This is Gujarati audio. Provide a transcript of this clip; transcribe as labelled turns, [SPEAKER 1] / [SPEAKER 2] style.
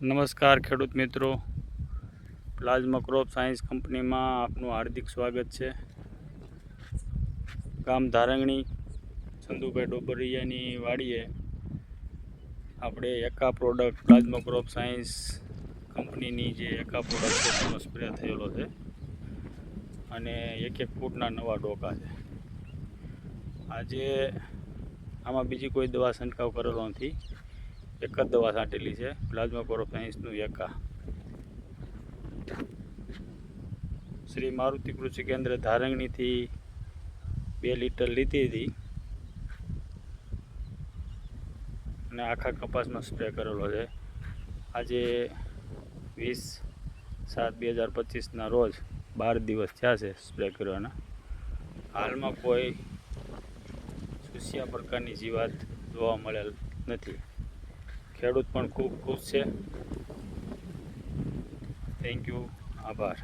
[SPEAKER 1] નમસ્કાર ખેડૂત મિત્રો, પ્લાઝમા ક્રોપ સાયન્સ કંપનીમાં આપનું હાર્દિક સ્વાગત છે. ગામ ધારંગણી ચંદુભાઈ ડોબરિયાની વાડીએ આપણે એકા પ્રોડક્ટ પ્લાઝમા ક્રોપ સાયન્સ કંપનીની જે એકા પ્રોડક્ટ છે તેનો સ્પ્રે થયેલો છે અને 1-1 ફૂટના નવા ડોકા છે. આજે આમાં બીજી કોઈ દવા છંટકાવ કરેલો નથી, એક જ દવા છાંટેલી છે, પ્લાઝમા ક્રોપ સાયન્સનું એકા. શ્રી મારુતિ કૃષિ કેન્દ્ર ધારંગણીથી 2 લીટર લીધી હતી અને આખા કપાસમાં સ્પ્રે કરેલો છે. આજે 20/7/2025ના રોજ 12 દિવસ થયા છે સ્પ્રે કરવાના. હાલમાં કોઈ સુસ્યા પ્રકારની જીવાત જોવા મળેલ નથી. ખેડૂત પણ ખૂબ ખુશ છે. થેન્ક યુ, આભાર.